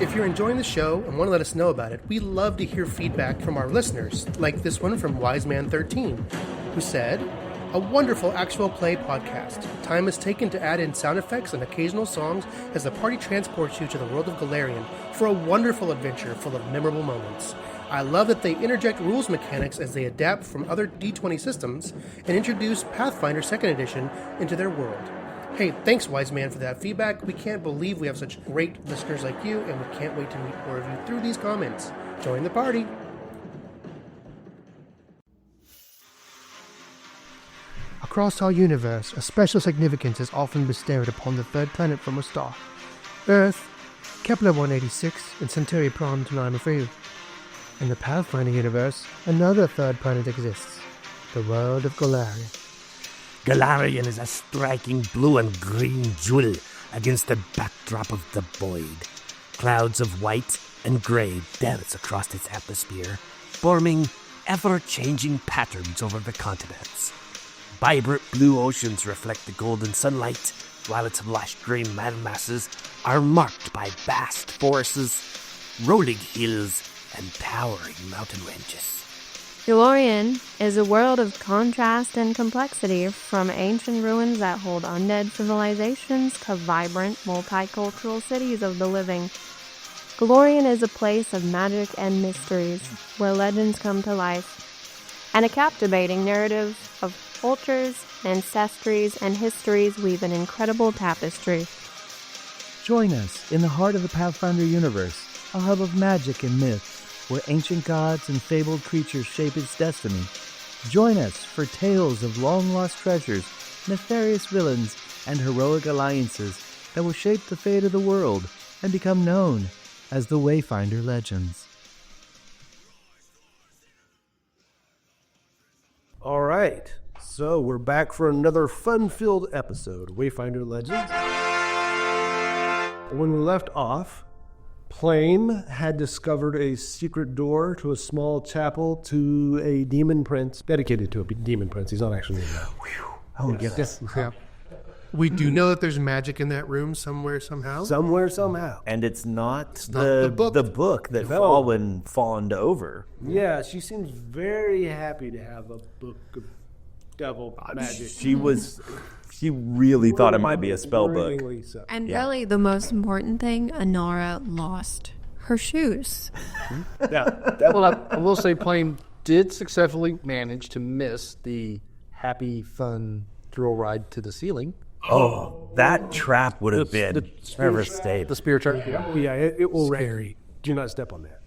If you're enjoying the show and want to let us know about it, we love to hear feedback from our listeners, like this one from Wiseman13, who said, "A wonderful actual play podcast. Time is taken to add in sound effects and occasional songs as the party transports you to the world of Golarion for a wonderful adventure full of memorable moments. I love that they interject rules mechanics as they adapt from other D20 systems and introduce Pathfinder 2nd Edition into their world." Hey, thanks, Wise Man, for that feedback. We can't believe we have such great listeners like you, and we can't wait to meet more of you through these comments. Join the party. Across our universe, a special significance is often bestowed upon the third planet from a star. Earth, Kepler 186, and Centauri Prom 935. In the Pathfinder universe, another third planet exists, the world of Golarion. Golarion is a striking blue and green jewel against the backdrop of the void. Clouds of white and gray dance across its atmosphere, forming ever-changing patterns over the continents. Vibrant blue oceans reflect the golden sunlight, while its lush green landmasses are marked by vast forests, rolling hills, and towering mountain ranges. Golarion is a world of contrast and complexity, from ancient ruins that hold undead civilizations to vibrant, multicultural cities of the living. Golarion is a place of magic and mysteries, where legends come to life, and a captivating narrative of cultures, ancestries, and histories weave an incredible tapestry. Join us in the heart of the Pathfinder universe, a hub of magic and myth, where ancient gods and fabled creatures shape its destiny. Join us for tales of long-lost treasures, nefarious villains, and heroic alliances that will shape the fate of the world and become known as the Wayfinder Legends. All right, so we're back for another fun-filled episode, Wayfinder Legends. When we left off, Plame had discovered a secret door to a small chapel to a demon prince, dedicated to a demon prince. He's not actually in there. Oh, yes. Yeah. We do know that there's magic in that room somewhere, somehow. Somewhere, somehow. And it's not the book that Fawin fawned over. Yeah, she seems very happy to have a book of devil magic. She really thought it might be a spell book. So. And really, the most important thing, Inara lost her shoes. Well, I will say Plame did successfully manage to miss the happy, fun thrill ride to the ceiling. Oh, that trap would have been never stayed. The spear trap. Yeah, it will scary. Do not step on that.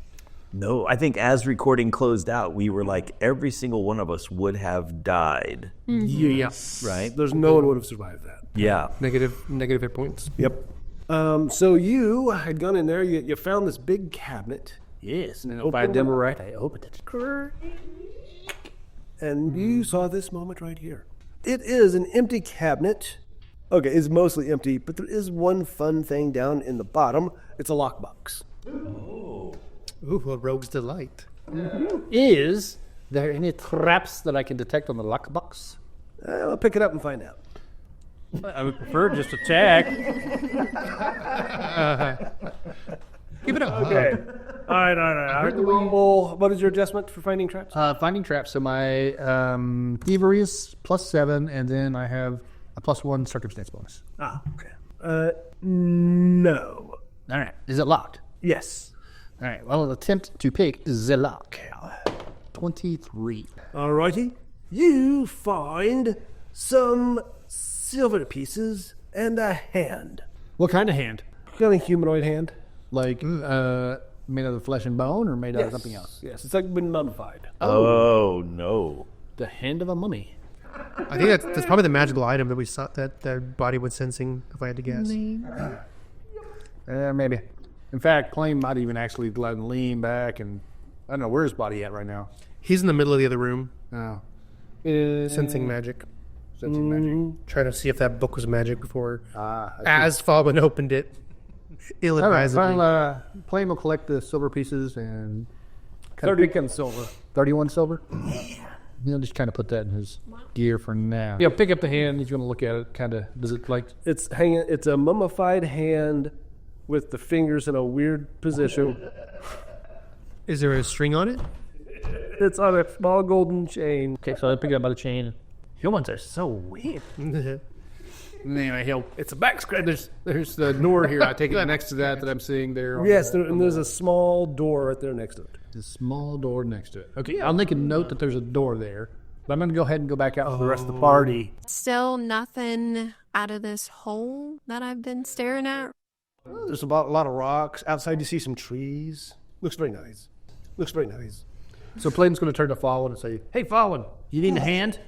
No, I think as recording closed out, we were like, every single one of us would have died. Mm-hmm. Yeah. Right? There's no one would have survived that. Yeah. Negative hit points. Yep. So you had gone in there, you found this big cabinet. Yes, and if I demo right, I opened it. And you saw this moment right here. It is an empty cabinet. Okay, it's mostly empty, but there is one fun thing down in the bottom. It's a lockbox. Ooh, a rogue's delight. Is there any traps that I can detect on the lockbox? I'll pick it up and find out. I would prefer just attack. Keep it up. Okay. All right. Well, what is your adjustment for finding traps? Finding traps. So my thievery is +7, and then I have a +1 circumstance bonus. Okay. No. All right. Is it locked? Yes. All right. Well, I'll attempt to pick the lock. 23. All righty. You find some silver pieces and a hand. What kind of hand? Got a humanoid hand? Like made out of flesh and bone, or made out of something else? Yes, it's like been mummified. Oh, no. The hand of a mummy. I think that's probably the magical item that we saw that Boddy was sensing, if I had to guess. Maybe. In fact, Plame might even actually let him lean back, and I don't know, where's Boddy at right now? He's in the middle of the other room. Oh. Sensing magic. Sensing magic. Trying to see if that book was magic before, as Fawin opened it, ill-advisedly. All right, Plame will collect the silver pieces and... 31 silver. 31 silver? He'll just kind of put that in his gear for now. Yeah, pick up the hand. He's going to look at it. Kind of, does it like... It's a mummified hand with the fingers in a weird position. Is there a string on it? It's on a small golden chain. Okay, so I pick it up by the chain. Humans are so weird. Anyway, it's a back scratch. There's the door here. I take it next to that I'm seeing there. Yes, and there's a small door right there next to it. A small door next to it. Okay, I'll make a note that there's a door there. But I'm going to go ahead and go back out for the rest of the party. Still nothing out of this hole that I've been staring at. There's a lot of rocks. Outside you see some trees. Looks very nice. So Plame's going to turn to Fawin and say, "Hey, Fawin, you need a hand?"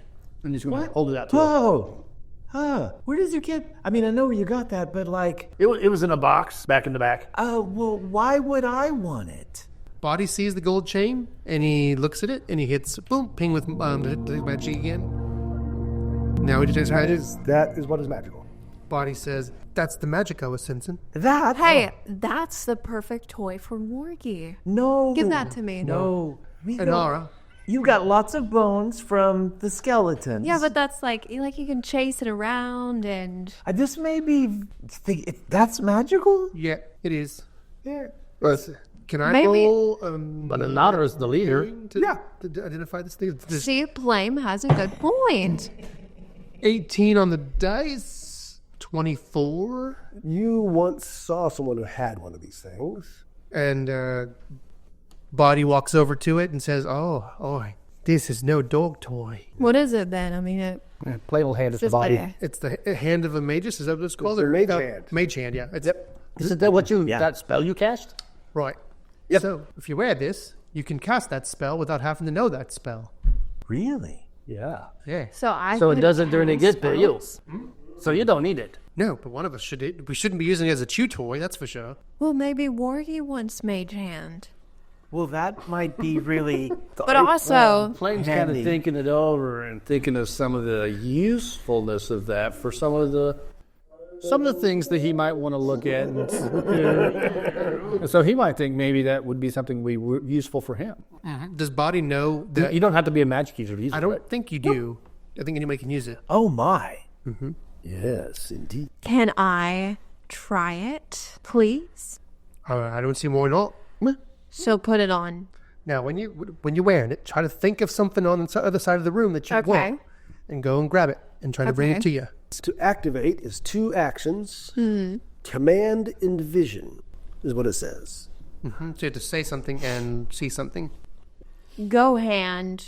And he's going to hold it out to him. Whoa! Huh. Where did you get... I mean, I know where you got that, but like... It was in a box back in the back. Oh, well, why would I want it? Boddy sees the gold chain, and he looks at it, and he hits, boom, ping with the magic again. Now he just hides. That is what is magical. Boddy says, "That's the magic I was sensing." That? Hey, that's the perfect toy for Morgie. No. Give that to me. No. Inara. You got lots of bones from the skeletons. Yeah, but that's like you can chase it around and... This may be... That's magical? Yeah, it is. Yeah. Can I Maybe. roll? But Inara is the leader. To identify this thing. See, Plame has a good point. 18 on the dice. 24. You once saw someone who had one of these things. And Boddy walks over to it and says, "Oh, this is no dog toy. What is it then? I mean, Plame will hand us the just body. like It's the hand of a magus. Is that what it's called? their mage hand. Mage hand, yeah. Isn't that what Yeah. that spell you cast? Right. Yep. So if you wear this, you can cast that spell without having to know that spell. Really? Yeah. Yeah. So I. So it could doesn't during the cast get you. So you don't need it. No, but one of us should. We shouldn't be using it as a chew toy. That's for sure. Well, maybe Morgie wants Mage Hand, Well, that might be really... but also Plame's kind of Handy. thinking it over and thinking of some of the usefulness of that for some of the things that he might want to look at. And so he might think maybe that would be something useful for him. Does Boddy know that? You don't have to be a magic user to use it. I don't think you do. I think anybody can use it. Oh, my. Yes, indeed. can I try it, please? I don't see why not. So put it on. Now, when you're wearing it, try to think of something on the other side of the room that you Okay. want, and go and grab it and try to bring Okay. it to you. To activate is 2 actions. Command and vision is what it says. So you have to say something and see something. Go hand,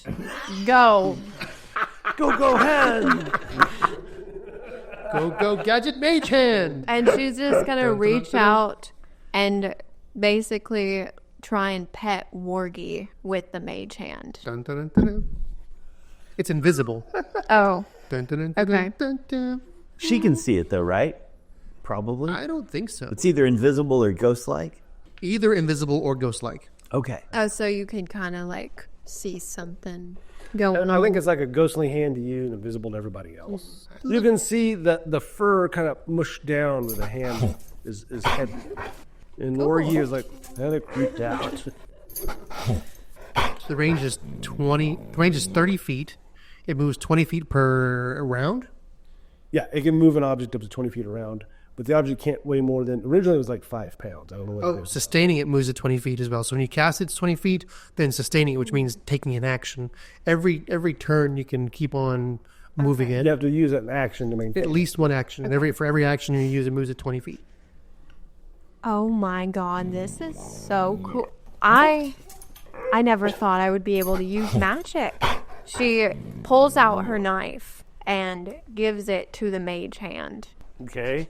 go. Go hand! Go, gadget mage hand! And she's just gonna reach out and basically try and pet Wargie with the Mage Hand. Dun, dun, dun, dun, dun. It's invisible. Oh, Dun, dun, dun, Okay. dun, dun. She can see it, though, right? Probably. I don't think so. It's either invisible or ghost-like. Either invisible or ghost-like. Okay. oh, so you can kind of like see something going And I think it's like a ghostly hand to you and invisible to everybody else. You can see the fur kind of mushed down where the hand is heavy. And Morgie is like, they're creeped out. The range is 30 feet. It moves 20 feet per round. Yeah, it can move an object up to 20 feet around, but the object can't weigh more than, originally it was like 5 pounds. I don't know what it is. Sustaining it moves at 20 feet as well. So when you cast it, it's 20 feet. Then sustaining it, which means taking an action. Every turn, you can keep on moving it. You have to use an action to maintain. At least one action. And for every action you use, it moves at 20 feet. Oh my god, this is so cool. I never thought I would be able to use magic. She pulls out her knife and gives it to the Mage Hand. Okay.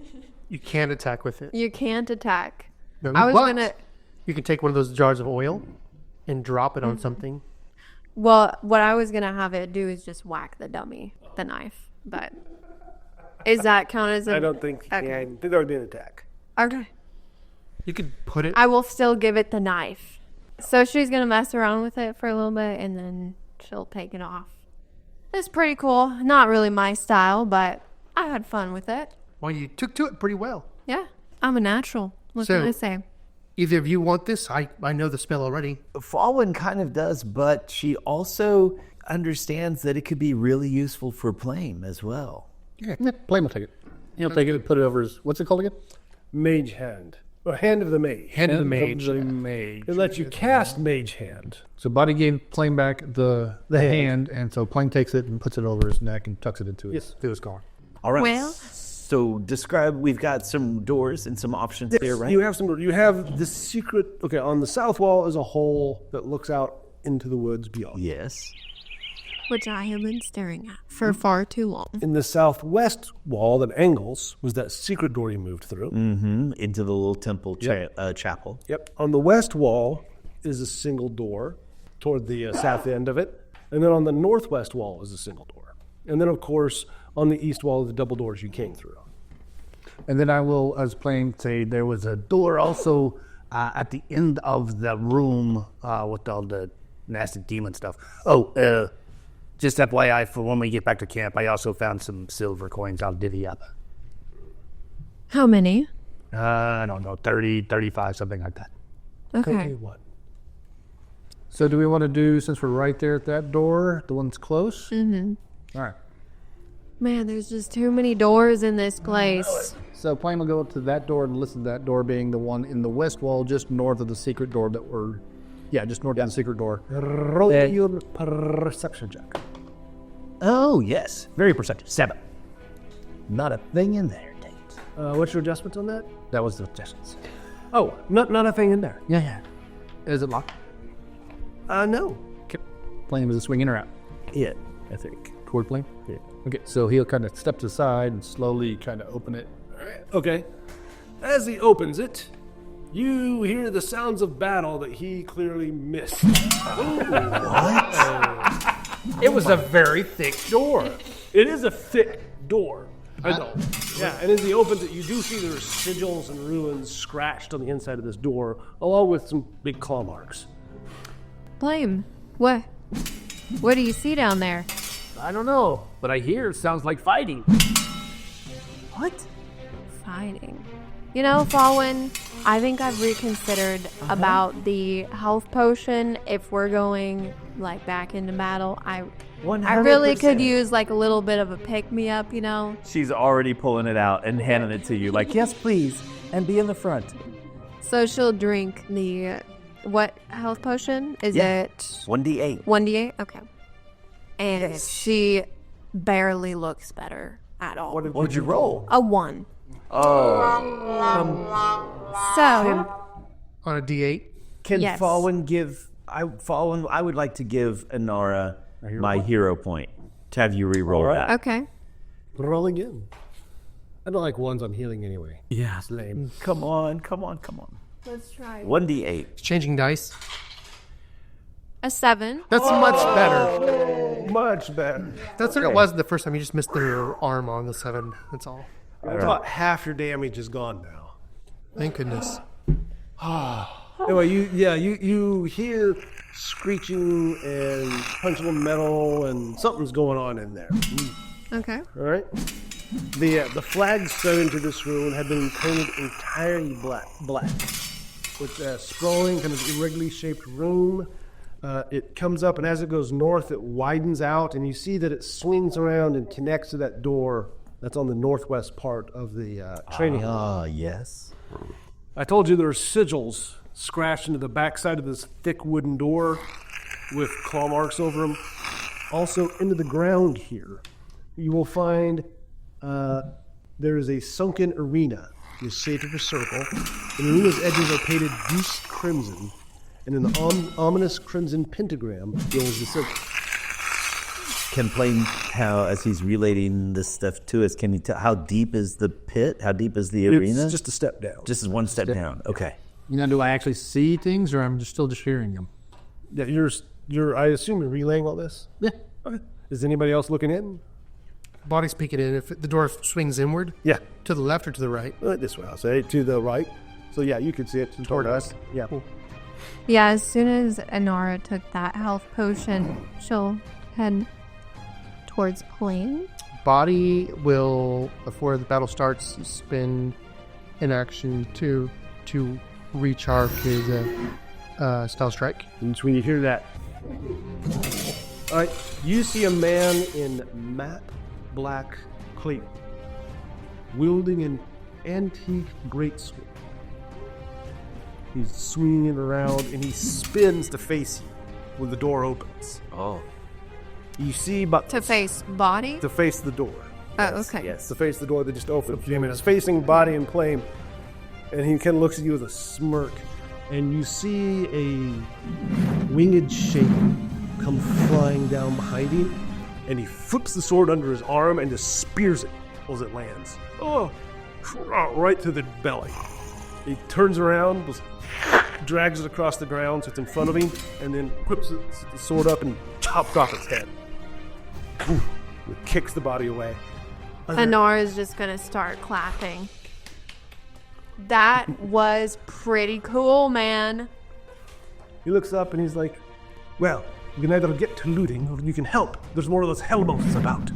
You can't attack with it. You can't attack. No, I was but gonna. You can take one of those jars of oil and drop it on something. Well, what I was gonna have it do is just whack the dummy, the knife. But is that count as a? I don't think, Okay. yeah, I think there would be an attack. Okay. You could put it. I will still give it the knife. So she's gonna mess around with it for a little bit and then she'll take it off. It's pretty cool. Not really my style, but I had fun with it. Well, you took to it pretty well. Yeah, I'm a natural. What So- can I say? Either of you want this? I know the spell already. Fawin kind of does, but she also understands that it could be really useful for Plame as well. Yeah, Plame will take it. He'll take it and put it over his, what's it called again? Mage hand. Or Hand of the Mage. Hand of the Mage. It lets you cast Mage Hand. So Boddy gave Plame back the hand, and so Plame takes it and puts it over his neck and tucks it into his collar. All right. Well- So describe. We've got some doors and some options there, right? You have the secret. Okay, on the south wall is a hole that looks out into the woods beyond. Yes. Which I have been staring at for far too long. In the southwest wall that angles was that secret door you moved through. Mm-hmm. Into the little temple chapel. Yep. On the west wall is a single door toward the south end of it. And then on the northwest wall is a single door. And then, of course, on the east wall are the double doors you came through. And then I will, as Plame, say there was a door also at the end of the room with all the nasty demon stuff. Just FYI, for when we get back to camp, I also found some silver coins I'll divvy up. How many? I don't know, 30, 35, something like that. Okay. What? So do we want to do, since we're right there at that door, the one's close? Mm-hmm. All right. Man, there's just too many doors in this place. So Plame will go up to that door and listen to that door being the one in the west wall just north of the secret door that we're... Yeah, just north of the secret door. Roll your perception check. Oh, yes. Very perceptive. 7. Not a thing in there, Tate. What's your adjustments on that? That was the adjustments. Oh, not a thing in there. Yeah. Is it locked? No. Plame, is it swinging or out? Yeah, I think. Toward Plame? Yeah. Okay, so he'll kind of step aside and slowly kind of open it. Okay. As he opens it, you hear the sounds of battle that he clearly missed. It was a very thick door. It is a thick door. I know. Yeah, and as he opens it, you do see there's sigils and runes scratched on the inside of this door, along with some big claw marks. Plame, what do you see down there? I don't know, but I hear it sounds like fighting. What? Fighting. You know, Fawin, I think I've reconsidered about the health potion. If we're going like back into battle, I really could use like a little bit of a pick-me-up, you know? She's already pulling it out and handing it to you like, yes, please, and be in the front. So she'll drink the... What health potion? Is it... 1d8. 1d8? Okay. And she barely looks better at all. What would you roll? A 1. Oh. So... On a D8? Can Yes. Fawin give... I would like to give Inara my hero point to have you re-roll that. Okay. Roll again. I don't like ones on healing anyway. Yeah. It's lame. Come on. Let's try. 1d8. Changing dice. A 7. That's much better. Much better. That's what it was the first time. You just missed your arm on the 7. That's all. About half your damage is gone now. Thank goodness. Anyway, you hear screeching and punching on metal, and something's going on in there. Okay. All right. The flags sewn into this room had been painted entirely black, with a sprawling, kind of irregularly shaped room. It comes up, and as it goes north, it widens out, and you see that it swings around and connects to that door that's on the northwest part of the training hall. Ah, yes. I told you there are sigils scratched into the backside of this thick wooden door with claw marks over them. Also, into the ground here, you will find there is a sunken arena. It's shaped of a circle. And the arena's edges are painted goose crimson. And in the ominous crimson pentagram fills the circle. Can Plame, as he's relating this stuff to us, can you tell how deep is the pit? How deep is the arena? It's just a step down. Just one step down. Okay. You know, do I actually see things, or I'm just still just hearing them? Yeah, you're. I assume you're relaying all this. Yeah. Okay. Is anybody else looking in? Body's peeking in. If the door swings inward, Yeah. to the left or to the right. This way, I'll say to the right. So yeah, you can see it toward us. Yeah. Cool. Yeah, as soon as Inara took that health potion, she'll head towards Plame. Body will, before the battle starts, spend an action to recharge his style strike. And so when you hear that, all right, you see a man in matte black cloak, wielding an antique greatsword. He's swinging it around, and he spins to face you when the door opens. Oh. You see about To face Boddy? to face the door. Oh, okay. Yes. To face the door that just opened. It's facing Boddy and Plame, and he kind of looks at you with a smirk. And you see a winged shape come flying down behind him, and he flips the sword under his arm and just spears it as it lands. Oh, right through the belly. He turns around, drags it across the ground so it's in front of him, and then whips the sword up and chops off its head. Ooh, kicks the body away. Inara's just going to start clapping. That was pretty cool, man. He looks up and he's like, well, you can either get to looting or you can help. There's more of those hellboats about.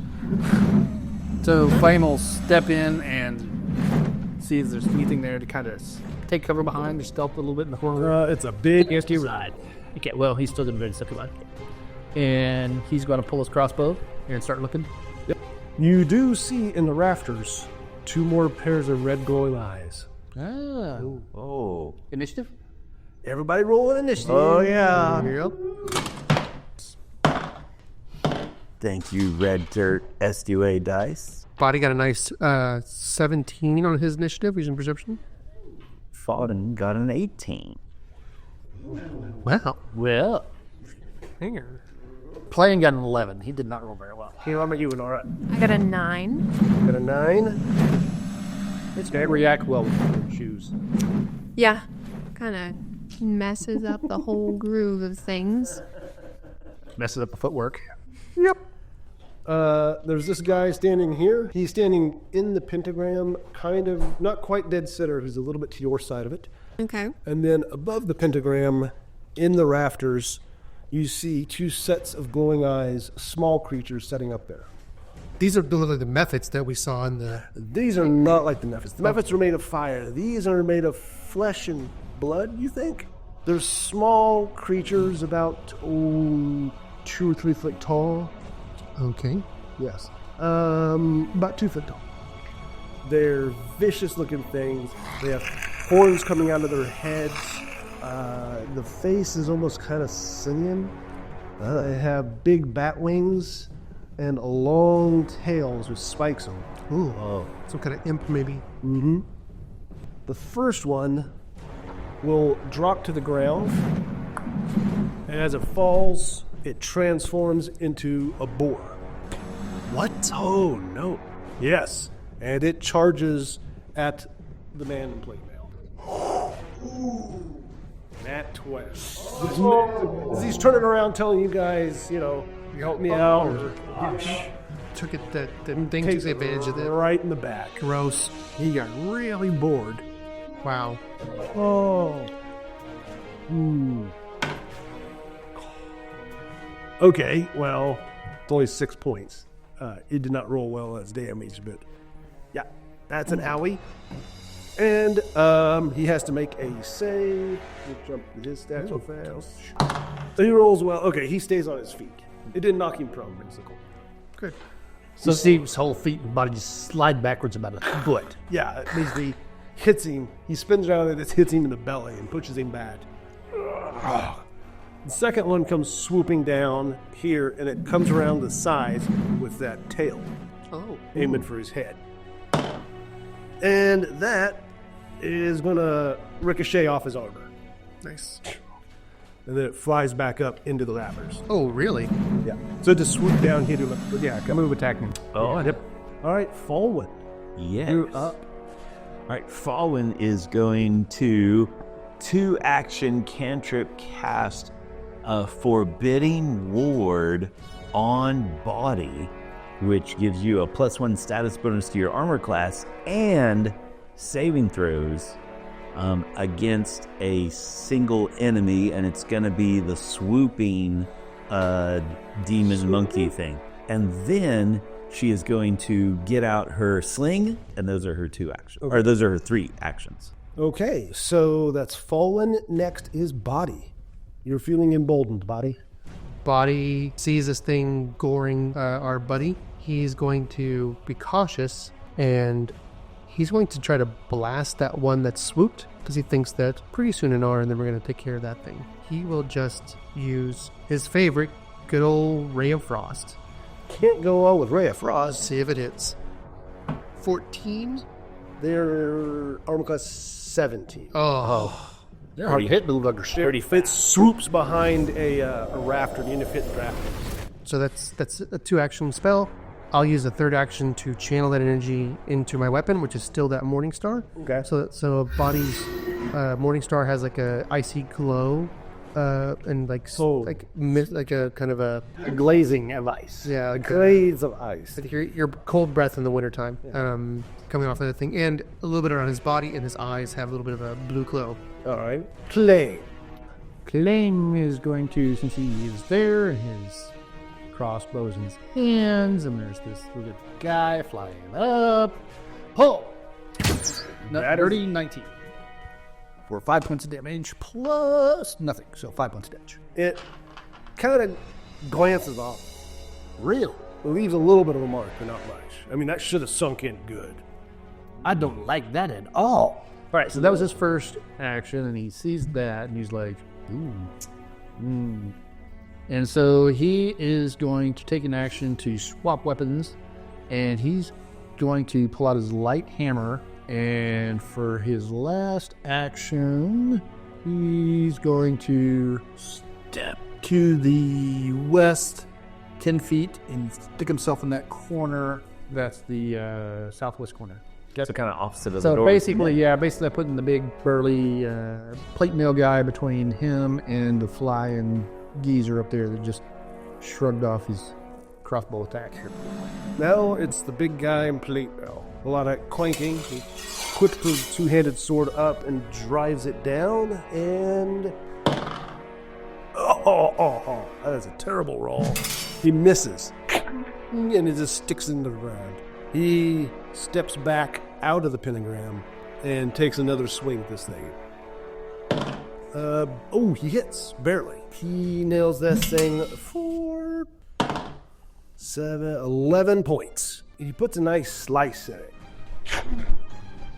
So Flame will step in and see if there's anything there to kind of take cover behind or stealth a little bit in the corner. It's a big... Yes, you're right. Okay, well, he's still going to be stuff about it. And he's going to pull his crossbow here and start looking. Yep. You do see in the rafters 2 more pairs of red glowing eyes. Ah. Oh. Initiative? Everybody roll an initiative. Oh, yeah. Yep. Thank you, Red Dirt SUA dice. Boddy got a nice 17 on his initiative using perception. Fawin got an 18. Wow. Well, Hanger. Plame got an 11. He did not roll very well. How about you, Inara? I got a 9. Got a 9. It's going to react well with your shoes. Yeah. Kind of messes up the whole groove of things. Messes up the footwork. Yep. There's this guy standing here. He's standing in the pentagram, kind of, not quite dead center. He's a little bit to your side of it. Okay. And then above the pentagram, in the rafters, you see 2 sets of glowing eyes, small creatures setting up there. These are literally the methods that we saw in the... These are not like the methods. The methods are made of fire. These are made of flesh and blood, you think? They're small creatures about 2 or 3 foot tall. Okay. Yes. About 2 foot tall. They're vicious looking things. They have horns coming out of their heads. The face is almost kind of simian. They have big bat wings and long tails with spikes on them. Ooh. Oh. Some kind of imp, maybe. Mm-hmm. The first one will drop to the ground, and as it falls, it transforms into a boar. What? Oh, no. Yes. And it charges at the man in plate now. Nat 20. As he's turning around telling you guys, help me out. Or, Took it that the thing took advantage of it. Right in the back. Gross. He got really bored. Wow. Oh. Okay, well, it's only 6 points. It did not roll well as damage, but yeah, that's an owie. And he has to make a save. We'll jump to his stats so fast. So he rolls well. Okay, he stays on his feet. It didn't knock him prone, basically. Good. So you see his whole feet and body just slide backwards about a foot. Yeah, it basically hits him. He spins around and it hits him in the belly and pushes him back. The second one comes swooping down here, and it comes around the sides with that tail. Oh. Aiming for his head. And that is going to ricochet off his armor. Nice. And then it flies back up into the rafters. Oh, really? Yeah. So just swoop down here to look. Yeah, come Move attack him. Oh, yep. All right, Fawin. Yes. You're up. All right, Fawin is going to 2-action cantrip cast a forbidding ward on Boddy, which gives you a +1 status bonus to your armor class and saving throws against a single enemy, and it's going to be the swooping demon monkey thing. And then she is going to get out her sling, and those are her 2 actions. Okay. Or those are her 3 actions. Okay, so that's Fawin. Next is Boddy. You're feeling emboldened, Boddy. Boddy sees this thing goring our buddy. He's going to be cautious, and he's going to try to blast that one that swooped because he thinks that pretty soon Inara and then we're going to take care of that thing. He will just use his favorite, good old Ray of Frost. Can't go on with Ray of Frost. See if it hits. 14? Their armor class 17. Oh. They're hard to hit, little bugger shit. 30 fits, swoops behind a rafter, the end of hit rafter. So that's a 2-action spell. I'll use a 3rd action to channel that energy into my weapon, which is still that Morning Star. Okay. So Boddy's Morning Star has like a icy glow, and like a kind of a glazing of ice. Yeah, glaze of ice. Your cold breath in the wintertime, coming off of the thing, and a little bit around his body, and his eyes have a little bit of a blue glow. All right. Plame. Plame is going to, since he is there, and his crossbows in his hands, and there's this little guy flying up. Pull! Dirty 19. For 5 points of damage plus nothing, so 5 points of damage. It kind of glances off. Real? It leaves a little bit of a mark, but not much. I mean, that should have sunk in good. I don't like that at all. All right, so that was his first action, and he sees that, and he's like, ooh. And so he is going to take an action to swap weapons, and he's going to pull out his light hammer, and for his last action, he's going to step to the west 10 feet and stick himself in that corner. That's the southwest corner. So kind of opposite of the So door. basically, putting the big burly plate mail guy between him and the flying geezer up there that just shrugged off his crossbow attack. Now it's the big guy in plate mail. A lot of clanking. He whips his two-handed sword up and drives it down, and that is a terrible roll. He misses, and it just sticks into the ground. He steps back out of the pentagram and takes another swing at this thing. He hits, barely. He nails that thing for 11 points. He puts a nice slice in it.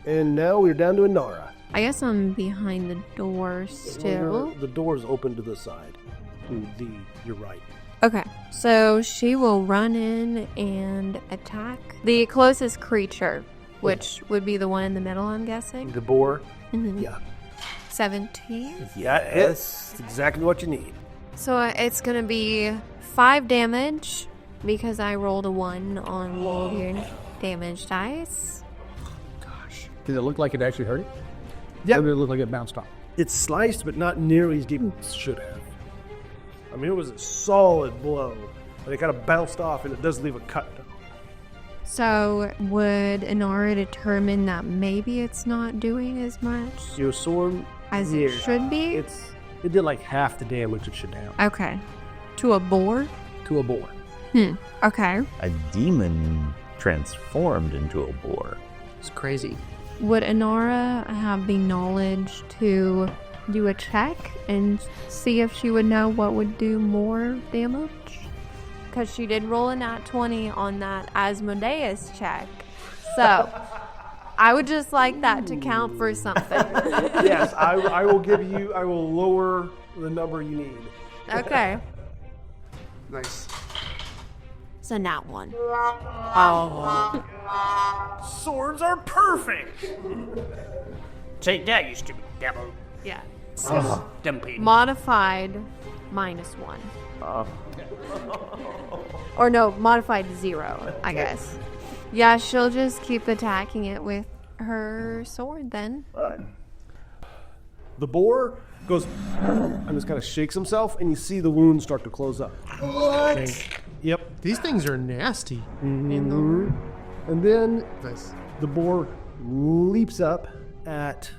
And now we're down to Inara. I guess I'm behind the door still. The door's open to the side. You're right. Okay, so she will run in and attack the closest creature, which would be the one in the middle, I'm guessing. The boar? Mm-hmm. Yeah. 17. Yeah, that's exactly what you need. So it's going to be 5 damage because I rolled a 1 on all of your damage dice. Gosh. Did it look like it actually hurt it? Yeah. Or did it look like it bounced off? It's sliced, but not nearly as deep as it should have. I mean, it was a solid blow, but it kind of bounced off, and it does leave a cut. So would Inara determine that maybe it's not doing as much Your sword, as it should be? It did like half the damage it should have. Okay. To a boar? To a boar. Okay. A demon transformed into a boar. It's crazy. Would Inara have the knowledge to do a check and see if she would know what would do more damage? Because she did roll a nat 20 on that Asmodeus check. So, I would just like that to count for something. Yes, I will lower the number you need. Okay. Nice. So, nat 1. Swords are perfect! Take that, you stupid devil. Yeah. Dumpy. Modified -1. Or no, modified 0, I guess. Yeah, she'll just keep attacking it with her sword then. The boar goes and just kind of shakes himself, and you see the wound start to close up. What? Yep. These things are nasty. And then the boar leaps up at,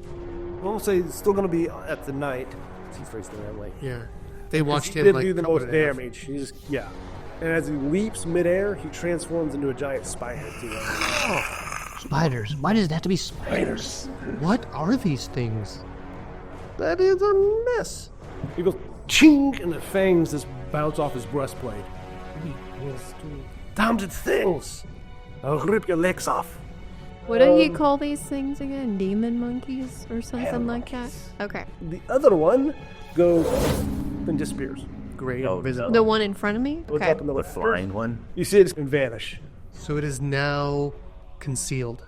I won't say it's still going to be at the knight. He's facing the right way. Yeah. They watched He him did like do the cut most it in half. damage. Yeah. And as he leaps midair, he transforms into a giant spider. Spiders. Why does it have to be spiders? What are these things? That is a mess. He goes ching, and the fangs just bounce off his breastplate. Damned things! I'll rip your legs off. What do you call these things again? Demon monkeys or something like that? Okay. The other one goes and disappears. Great. The one in front of me? What's Okay. up in the The flying one. You see it and vanish. So it is now concealed.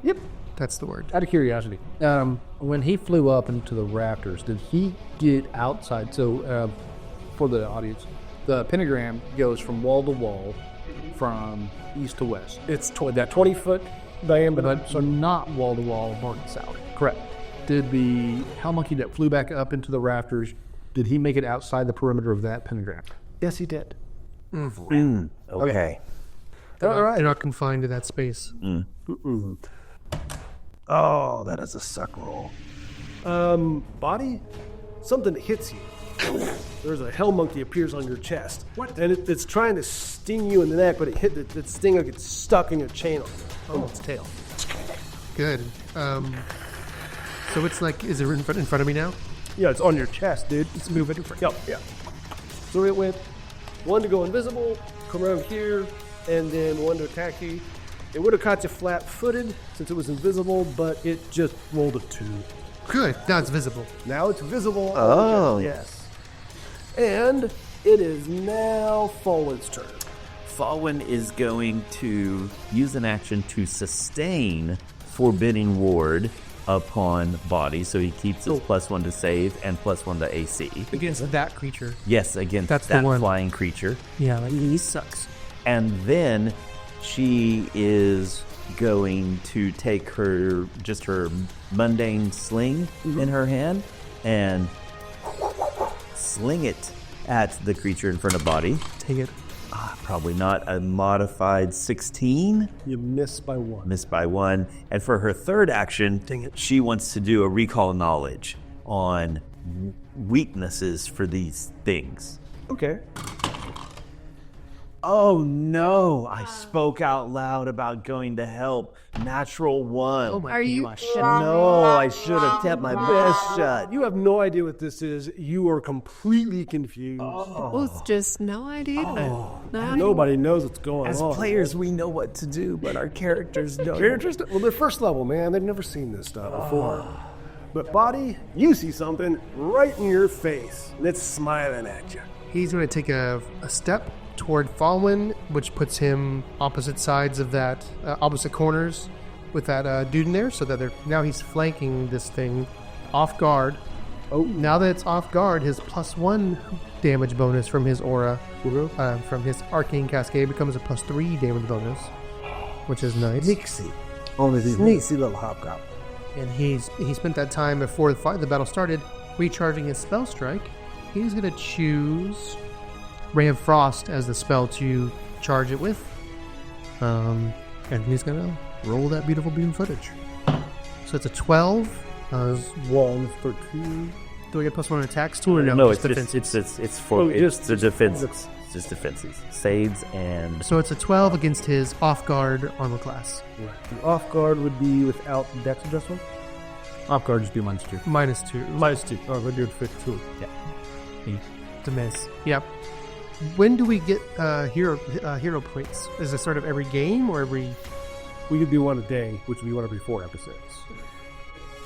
Yep. That's the word. Out of curiosity, when he flew up into the rafters, did he get outside? So, for the audience, the pentagram goes from wall to wall, from east to west. It's that 20-foot diameter. But so not wall to wall, north to south. Correct. Did the hell monkey that flew back up into the rafters, did he make it outside the perimeter of that pentagram? Yes, he did. Okay. All right. They're not confined to that space. Oh, that is a suck roll. Body, something hits you. There's a hell monkey appears on your chest. What? And it's trying to sting you in the neck, but the stinger gets stuck in your chain on its tail. Good. So it's like, is it in front of me now? Yeah, it's on your chest, dude. Let's move it in front. Yep, yeah. So it went one to go invisible, come around here, and then one to attack you. It would have caught you flat-footed since it was invisible, but it just rolled a 2. Good. Now it's visible. Now it's visible. Oh. Yes. And it is now Fawin's turn. Fawin is going to use an action to sustain Forbidding Ward upon Body, so he keeps his +1 to save and +1 to AC. Against that creature. Yes, against That's the that one. flying creature. Yeah, like he sucks. And then she is going to take her mundane sling in her hand and sling it at the creature in front of Body. Take it. Probably not. A modified 16. You miss by 1. Missed by 1. And for her third action, Dang it. she wants to do a recall knowledge on weaknesses for these things. Okay. Oh no, I spoke out loud about going to help. Natural 1. Oh my Are you gosh. No, I should have kept my best shot. You have no idea what this is. You are completely confused. Well, it's just no idea. No. Nobody knows what's going As on. players, we know what to do, but our characters don't. Characters, well, they're first level, man. They've never seen this stuff before. But Body, you see something right in your face, and it's smiling at you. He's going to take a step toward Fawin, which puts him opposite sides of that, opposite corners with that dude in there, so that now he's flanking this thing off guard. Oh, now that it's off guard, his +1 damage bonus from his aura, from his arcane cascade, becomes a +3 damage bonus, which is nice. Nixie. Only the sneaky little hobgoblin. And he spent that time before the battle started recharging his spell strike. He's going to choose Ray of Frost as the spell to charge it with. And he's going to roll that beautiful beam footage. So it's a 12. 1 for 2. Do I get +1 attacks too, or no? No, just it's defense? it's for it's the defenses. It's just defenses, saves, and So it's a 12 against his off guard armor class. The off guard would be without dex adjustment. Off guard, just do -2. -2. Oh, we're doing 52. To miss. Yep. When do we get hero points? Is it sort of every game or every? We could do one a day, which would be one every 4 episodes.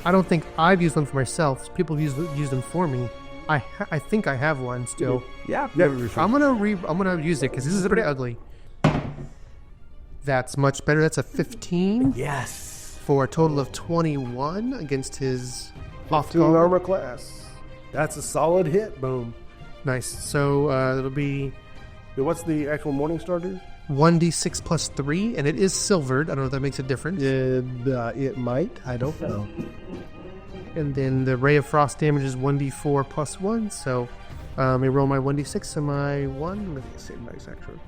I don't think I've used one for myself. People use them for me. I think I have one still. yeah. I'm gonna use it because this is pretty ugly. That's much better. That's a 15 Yes. for a total of 21 against his off 2 armor class. That's a solid hit. Boom. Nice. So it'll be What's the actual Morningstar do? 1d6 plus 3, and it is silvered. I don't know if that makes a difference. It might. I don't know. And then the Ray of Frost damage is 1d4 plus 1. So I roll my 1d6 and my 1. Let me see, nice actually.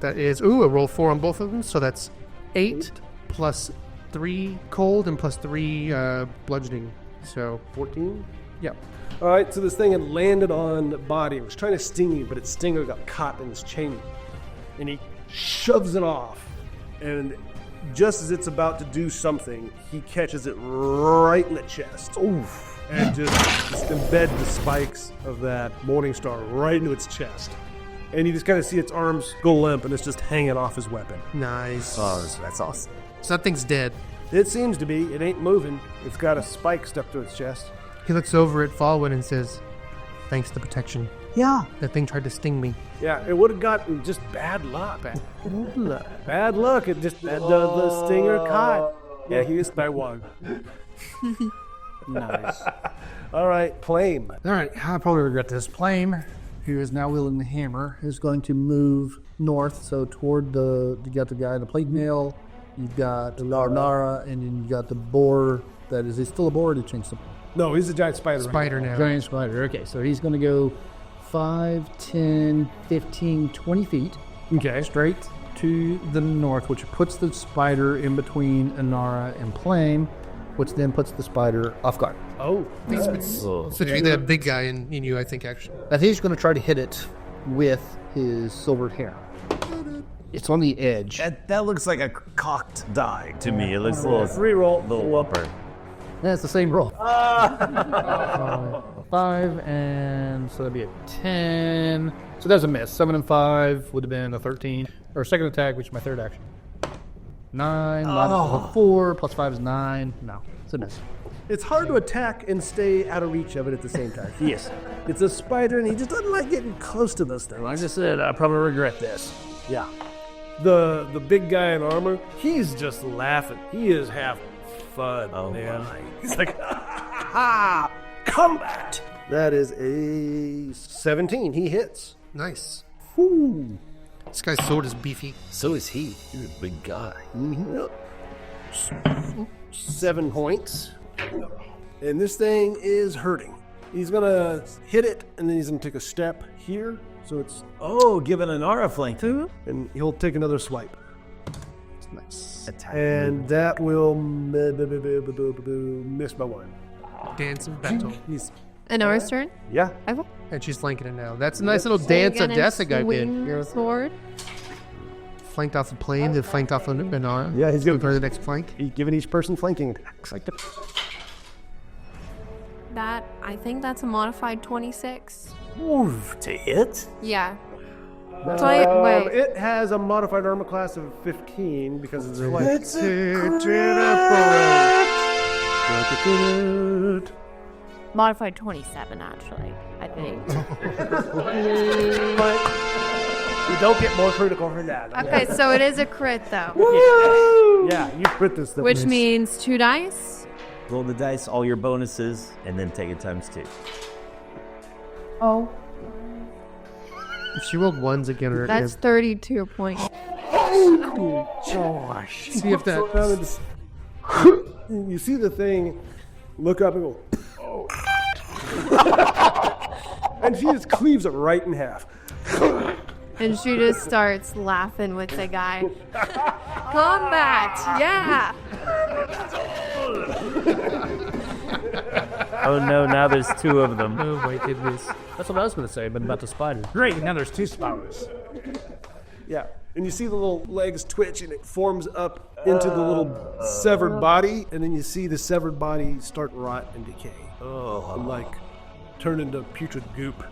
That is, a roll 4 on both of them. So that's 8 plus 3 cold and plus 3 bludgeoning. So 14? Yep. All right, so this thing had landed on Body. It was trying to sting you, but its stinger got caught in his chain. And he shoves it off. And just as it's about to do something, he catches it right in the chest. Oof. And just embed the spikes of that Morningstar right into its chest. and you just kind of see its arms go limp, and it's just hanging off his weapon. Nice. Oh, that's awesome. So that thing's dead. It seems to be. It ain't moving. It's got a spike stuck to its chest. He looks over at Fawin and says, "Thanks to the protection. Yeah. That thing tried to sting me." Yeah, it would have gotten just bad luck. Bad luck. It just the stinger caught. Yeah, he missed by one. Nice. All right, Plame. All right, I probably regret this. Plame, who is now wielding the hammer, is going to move north, so toward you got the guy in the plate mail, you've got the Inara, and then you got the boar. Is he still a boar or did he change something? No, he's a giant spider. Spider now. Giant spider. Okay, so he's going to go 5, 10, 15, 20 feet Okay. straight to the north, which puts the spider in between Inara and Plame, which then puts the spider off guard. Oh. It's between the big guy and you, I think, actually. Now he's going to try to hit it with his silvered hair. It's on the edge. That looks like a cocked die to me. It looks a little Free roll. little upper. That's the same roll. 5, and so that'd be a 10. So that's a miss. 7 and 5 would have been a 13. Or second attack, which is my third action. 9, minus 4, plus 5 is 9. No, it's a miss. It's hard to attack and stay out of reach of it at the same time. Yes. It's a spider, and he just doesn't like getting close to those things. Like I said, I probably regret this. Yeah. The big guy in armor, he's just laughing. He is having fun, man. My. He's like, ha! Combat! That is a 17. He hits. Nice. Woo. This guy's sword is beefy. So is he. He's a big guy. 7 points. And this thing is hurting. He's going to hit it, and then he's going to take a step here. So it's... Give an Inara flank too. And he'll take another swipe. Nice. Attack. And that will miss by 1. Dance of battle. Inara's turn. Yeah. I will. And she's flanking it now. That's a nice little dance of death that guy did. Sword. Flanked off the Plame, then flanked off the Inara. Yeah, he's going to the next flank. He's giving each person flanking attacks. Like I think that's a modified 26. Oof, to hit? Yeah. Wait. It has a modified armor class of 15 because it's like... It's Modified 27, actually, I think. But you don't get more critical for that. Okay, so it is a crit, though. Yeah, you crit this thing. Which means 2 dice. Roll the dice, all your bonuses, and then take it times 2. Oh. If she rolled ones again, or That's 32 points. see if that. You see the thing, look up and go, oh. And she just cleaves it right in half. And she just starts laughing with the guy. Combat! Yeah! Oh no, now there's 2 of them. Oh my goodness. That's what I was going to say, but about the spider. Great, now there's 2 spiders. Yeah, and you see the little legs twitch and it forms up into the little severed body, and then you see the severed body start rot and decay. And like turn into putrid goop.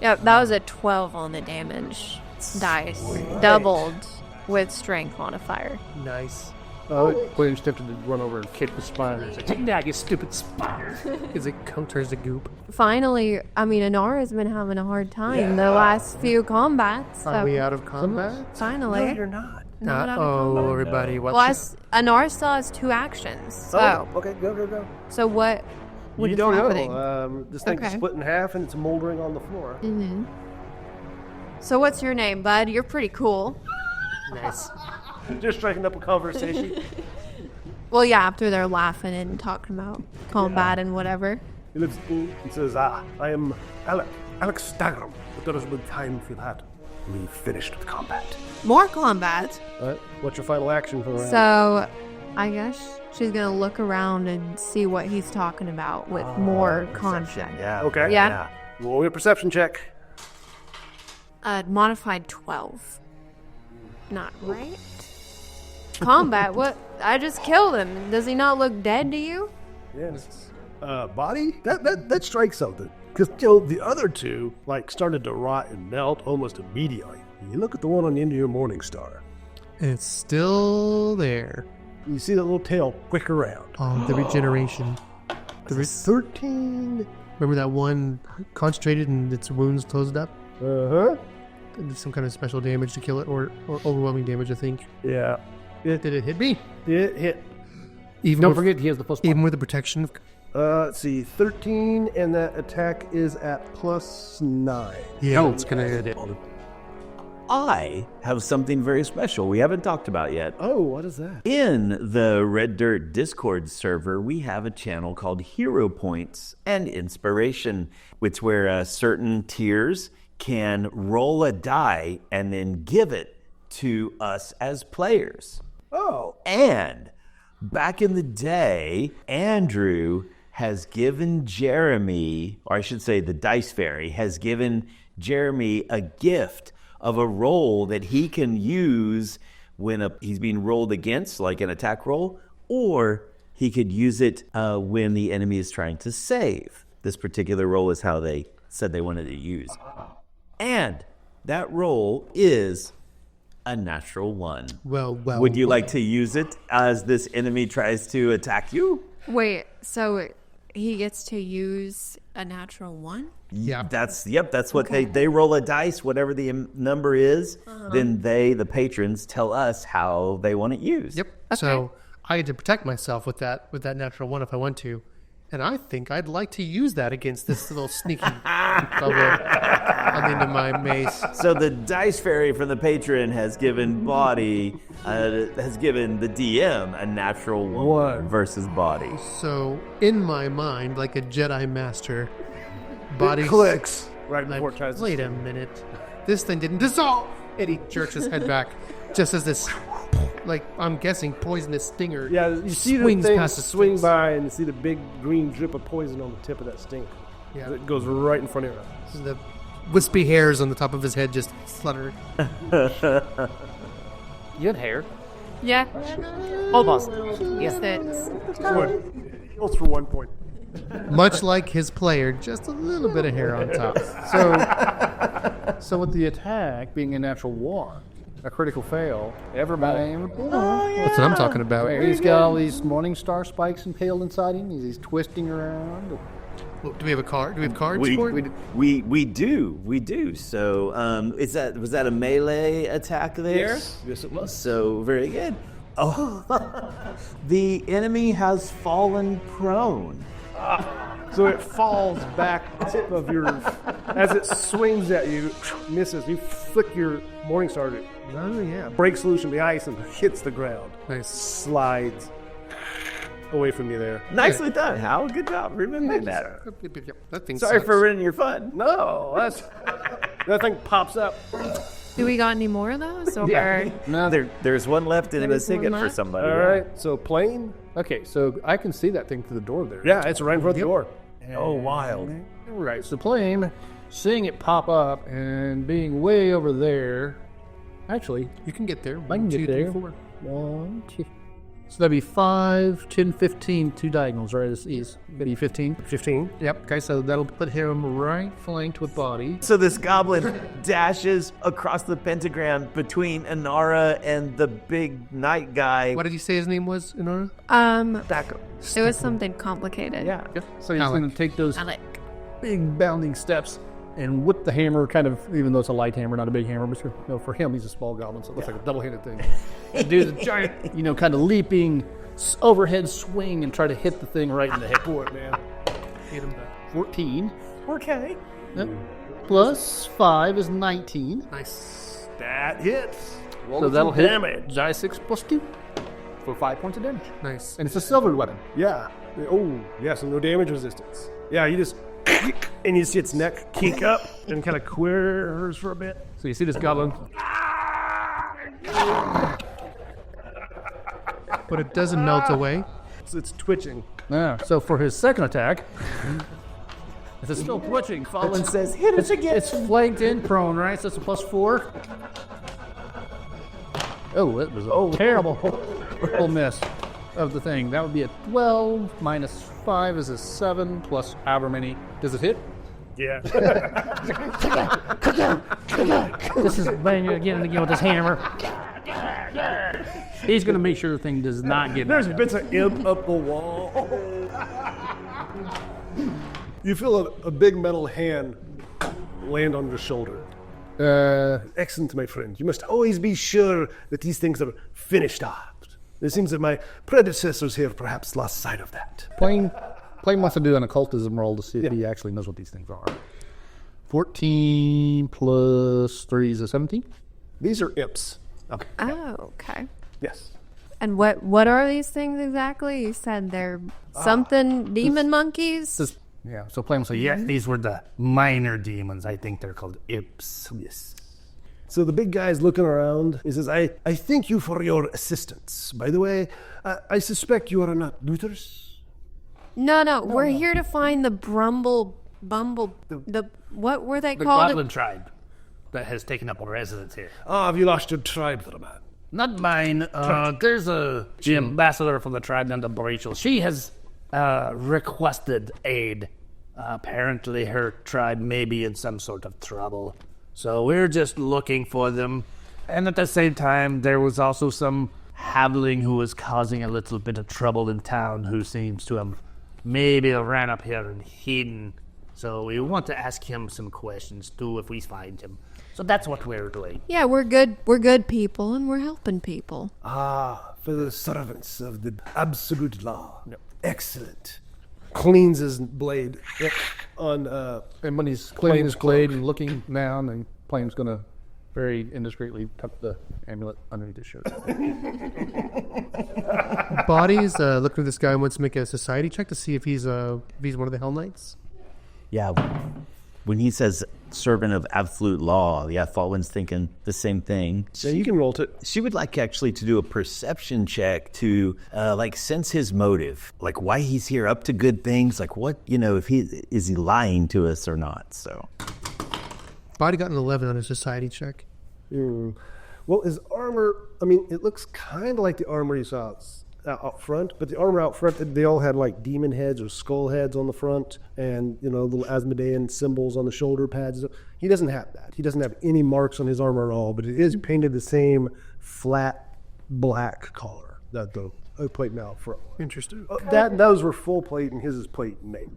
Yep, that was a 12 on the damage dice. Doubled with strength modifier. Nice. William's tempted to run over and kick the spider. He's like, take that, you stupid spider. Because it counters the goop. Finally, Inara's been having a hard time the last few combats. Are we out of combat? Finally. No, you're not. Not out of combat. Everybody. Well, Inara still has 2 actions. So, Okay, go. so what You is don't happening? know. This thing's Okay. split in half and it's moldering on the floor. Mm-hmm. So what's your name, bud? You're pretty cool. Nice. Just striking up a conversation. Well, yeah, after they're laughing and talking about combat and whatever. He looks at me and says, I am Alex Stagram, but there is no time for that. We finished with combat. More combat. What's your final action for the round? So, I guess she's gonna look around and see what he's talking about with more content. Yeah. Okay. Yeah. Roll your perception check. Modified 12. Not right. Combat? What? I just killed him. Does he not look dead to you? Yes. Body? That strikes something. Because, the other two, started to rot and melt almost immediately. You look at the one on the end of your morning star. It's still there. You see that little tail quick around. Oh, the regeneration. 13. Remember that one concentrated and its wounds closed up? Uh-huh. Did some kind of special damage to kill it, or overwhelming damage, I think. Yeah. Did it hit me? It hit. Don't forget he has the plus 1. Even with the protection of... Let's see, 13, and that attack is at +9. Yeah, it's going to hit it. I have something very special we haven't talked about yet. Oh, what is that? In the Red Dirt Discord server, we have a channel called Hero Points and Inspiration, which where certain tiers can roll a die and then give it to us as players. Oh. And back in the day, Andrew has given Jeremy, or I should say the Dice Fairy, has given Jeremy a gift of a roll that he can use when he's being rolled against, like an attack roll, or he could use it when the enemy is trying to save. This particular roll is how they said they wanted to use. And that roll is a natural 1. Well. Would you like to use it as this enemy tries to attack you? Wait, so he gets to use a natural 1? Yeah. That's what they roll a dice, whatever the number is, then the patrons tell us how they want it used. Yep. Okay. So I had to protect myself with that natural 1 if I want to. And I think I'd like to use that against this little sneaky bubble on the end of my mace. So the Dice Fairy from the patron has given Boddy, has given the DM a natural 1 versus Boddy. So in my mind, like a Jedi Master, Boddy clicks right before it tries to wait a minute. This thing didn't dissolve. And he jerks his head back just as this, I'm guessing, poisonous stinger you see the swings thing past the swing face. by and you see the big green drip of poison on the tip of that stinger. Yeah. It goes right in front of your eyes. The wispy hairs on the top of his head just flutter. You had hair. Yeah. Almost. Yes. Good. Goes for 1 point. Much like his player, just a little bit of hair on top. So with the attack being a natural 1, a critical fail, everybody. That's what I'm talking about. He's got all these morning star spikes impaled inside him. He's twisting around. Do we have a card? Do we have cards We for it? do. So was that a melee attack there? Yes, it was. So very good. Oh, the enemy has fallen prone. So it falls back tip of your, as it swings at you, misses. You flick your Morningstar to breaks loose from the ice and hits the ground. Nice. Slides away from you there. Nicely done, Hal. Good job remembering that. That thing Sorry sucks. for ruining your fun. No, that thing pops up. Do we got any more of those? Or No, there's one left in the There's one ticket for left? somebody. All right, so Plame. Okay, so I can see that thing through the door there. Yeah, it's right in front of the door. Oh, wild. Right, so Plame, seeing it pop up and being way over there. Actually, You can get there. I can get there. 4. 1, 2. So that'd be 5, 10, 15, 2 diagonals, right? It's 15. 15. Yep. Okay, so that'll put him right flanked with Boddy. So this goblin dashes across the pentagram between Inara and the big knight guy. What did you say his name was, Inara? It was something complicated. Yeah. So he's Alec. going to take those Alec. big bounding steps and whip the hammer, kind of, even though it's a light hammer, not a big hammer, but for him, he's a small goblin, so it looks like a double-handed thing. Do the giant, kind of leaping overhead swing and try to hit the thing right in the head. Boy, man. Hit him back. 14. Okay. Yep. Plus 5 is 19. Nice. That hits. So that'll hit damage. die 6 plus 2 for 5 points of damage. Nice. And it's a silver weapon. Yeah. Oh, yeah, so no damage resistance. Yeah, you just, and you see its neck kink up and kind of quivers for a bit. So you see this goblin. But it doesn't melt away. So it's twitching. Yeah. So for his second attack, it's still twitching. Fawin says, hit us again. It's flanked in prone, right? So it's a plus 4. Oh, it was a terrible miss. of the thing. That would be a 12 minus 5 is a 7 plus however many. Does it hit? Yeah. This is banging again and again with his hammer. He's going to make sure the thing does not get There's bits of imp up the wall. You feel a big metal hand land on your shoulder. Excellent, my friend. You must always be sure that these things are finished off. It seems that my predecessors here perhaps lost sight of that. Plame wants to do an occultism roll to see if he actually knows what these things are. 14 plus 3 is a 17. These are imps. Okay. Oh, okay. Yes. And what are these things exactly? You said they're something demon monkeys? Yeah, so Plame will say, Yeah, these were the minor demons. I think they're called imps. Yes. So the big guy's looking around. He says, I thank you for your assistance. By the way, I suspect you are not looters. No, we're here to find the what were they The called? goblin tribe that has taken up a residence here. Ah, have you lost your tribe there, man? Not mine. There's the ambassador from the tribe named Rachel. She has requested aid. Apparently her tribe may be in some sort of trouble. So we're just looking for them. And at the same time, there was also some halfling who was causing a little bit of trouble in town who seems to have maybe ran up here and hidden. So we want to ask him some questions too if we find him. So that's what we're doing. Yeah, we're good people and we're helping people. Ah, for the servants of the absolute law. No. Excellent. Cleans his blade on and when he's cleaning his blade and looking down, and Plame's going to very indiscreetly tuck the amulet underneath his shirt. Boddy's looking at this guy and wants to make a society check to see if he's one of the Hell Knights. Yeah, when he says servant of absolute law, yeah, Fawin's thinking the same thing. Yeah, you can roll it. She would like actually to do a perception check to sense his motive, like why he's here, up to good things, like what, if is he lying to us or not. So Boddy got an 11 on his society check. Well, his armor, it looks kind of like the armor you saw out front, but the armor out front, they all had like demon heads or skull heads on the front and, little Asmodean symbols on the shoulder pads. He doesn't have that. He doesn't have any marks on his armor at all, but it is painted the same flat black collar that the plate now out front. Interesting. Those were full plate and his is plate and main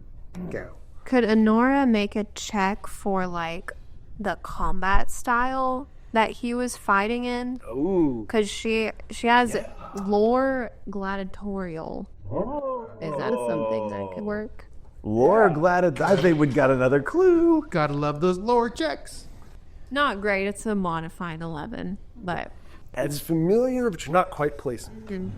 gown. Could Inara make a check for like the combat style that he was fighting in? Ooh. Because she has lore gladiatorial. Is that something that could work? Laura Glad, I think we got another clue. Gotta love those lore checks. Not great. It's a modified 11, but It's familiar, but you're not quite placing.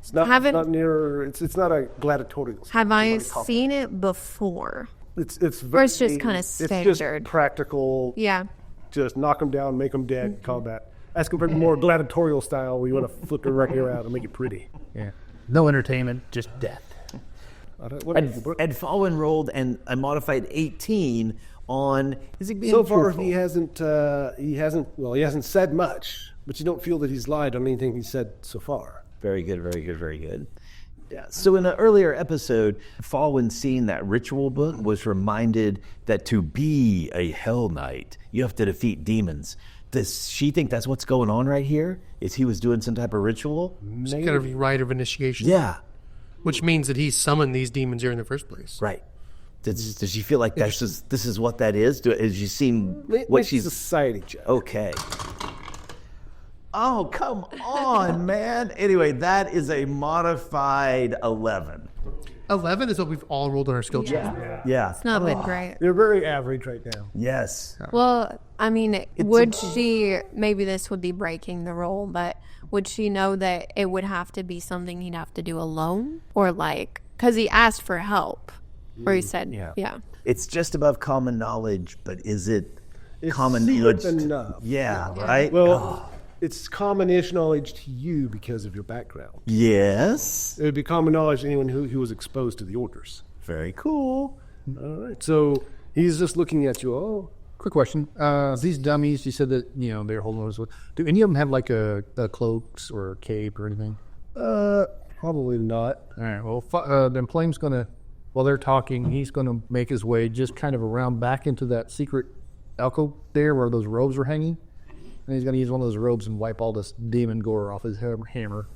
It's not. Haven't- It's not near. It's not a gladiatorial. have I seen it before? It's Or it's just kinda It's just standard? practical. Yeah. Just knock them down, make them dead, combat. As compared to more gladiatorial style, where you want to flip the directly around and make it pretty. Yeah. No entertainment, just death. And Fawin rolled and a modified 18 on. Is he being So far, truthful? he hasn't said much, but you don't feel that he's lied on anything he said so far. Very good, very good, very good. Yeah. So in an earlier episode, Fawin, seeing that ritual book, was reminded that to be a Hell Knight, you have to defeat demons. Does she think that's what's going on right here? Is he was doing some type of ritual? Some kind of rite of initiation. Yeah. Which means that he summoned these demons here in the first place. Right. Does she feel like this is what that is? Has she seen what Make she's... society check. Okay. Oh, come on, man. Anyway, that is a modified 11. 11 is what we've all rolled on our skill check. Yeah. It's not been great. You're very average right now. Yes. Well, would she, maybe this would be breaking the rule, but would she know that it would have to be something he'd have to do alone? Or because he asked for help. Or he said, yeah. It's just above common knowledge, but is it It's common secret knowledge? enough. Yeah, right? Well, it's common-ish knowledge to you because of your background. Yes. It would be common knowledge to anyone who was exposed to the orders. Very cool. All right. So he's just looking at you. Oh, Quick question. These dummies, you said that, they're holding those. Do any of them have like a cloaks or a cape or anything? Probably not. All right. Well, then Plame's gonna, while they're talking, he's gonna make his way just kind of around back into that secret alcove there where those robes were hanging, and he's gonna use one of those robes and wipe all this demon gore off his hammer,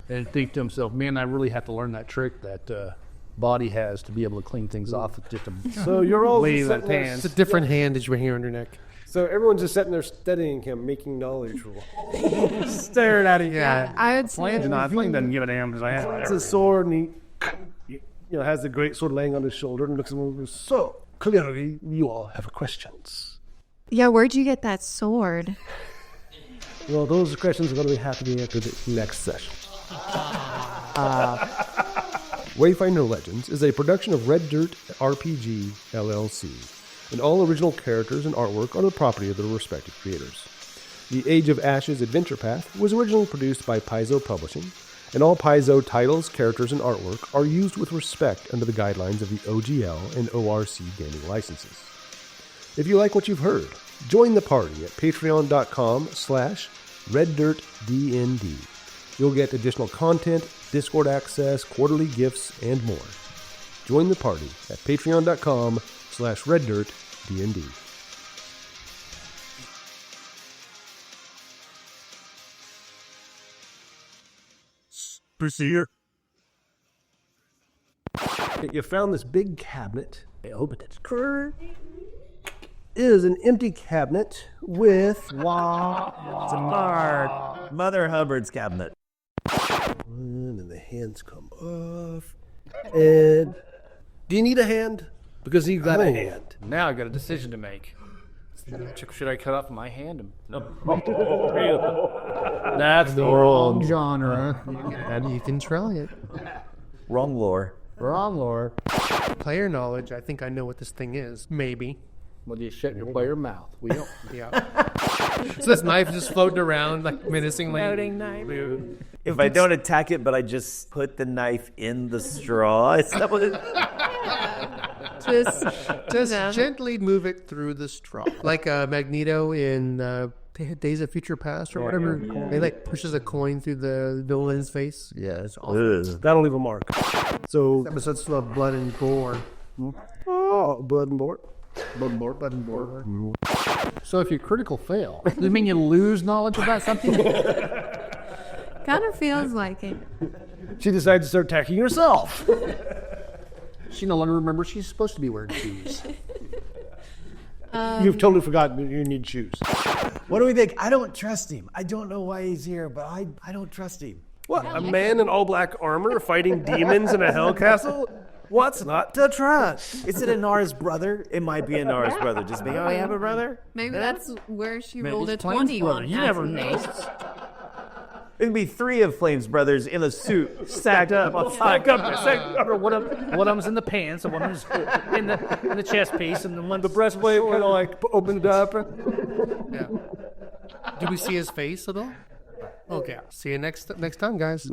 and think to himself, "Man, I really have to learn that trick that Boddy has to be able to clean things off with just a So you're all wave sitting that there- pan." It's a different hand as you hang around your neck. So everyone's just sitting there studying him, making knowledge roll. Staring at it. Yeah, I would say. Flame doesn't give a damn because I have It's a sword, and he has the great sword laying on his shoulder and looks at him and goes, "So, clearly you all have questions." Yeah, where'd you get that sword? Well, those questions are going to have to be answered next session. Wayfinder Legends is a production of Red Dirt RPG LLC, and all original characters and artwork are the property of their respective creators. The Age of Ashes Adventure Path was originally produced by Paizo Publishing, and all Paizo titles, characters, and artwork are used with respect under the guidelines of the OGL and ORC gaming licenses. If you like what you've heard, join the party at patreon.com/reddirtdnd. You'll get additional content, Discord access, quarterly gifts, and more. Join the party at patreon.com/reddirtdnd. Proceed. You found this big cabinet. I opened it. It is an empty cabinet with It's a card. Mother Hubbard's cabinet. and then the hands come off. And do you need a hand? Because you've got a hand. Now I got a decision to make. Should I cut off my hand? That's the Wrong genre. You can try it. Wrong lore. wrong lore. Player knowledge, I think I know what this thing is. Maybe. Well, you shut your player mouth. We don't. Yeah. So this knife is just floating around like menacingly. Floating knife. If I don't attack it, but I just put the knife in the straw, is that what it... Just Yeah. gently move it through the straw. Like Magneto in Days of Future Past or whatever. They like pushes a coin through the villain's face. Yeah, it's awesome. That'll leave a mark. So, Episodes of blood and gore. blood and board. So if you critical fail, does it mean you lose knowledge about something? Kind of feels like it. She decides to start attacking herself. She no longer remembers she's supposed to be wearing shoes. You've totally forgotten that you need shoes. What do we think? I don't trust him. I don't know why he's here, but I don't trust him. What? A man in all black armor fighting demons in a hell castle? What's not to trust? Is it Inara's brother? It might be Inara's brother. Just be, oh, you have a brother? Maybe that's where she rolled a it's Plame's 20 brother. on You never assassination. It'd be 3 of Flame's brothers in a suit, stacked up. Stack up. One of them's in the pants, and one of them's in the chest piece, and the one The breastplate kind of like opened up. Yeah. Do we see his face at all? Okay. See you next time, guys.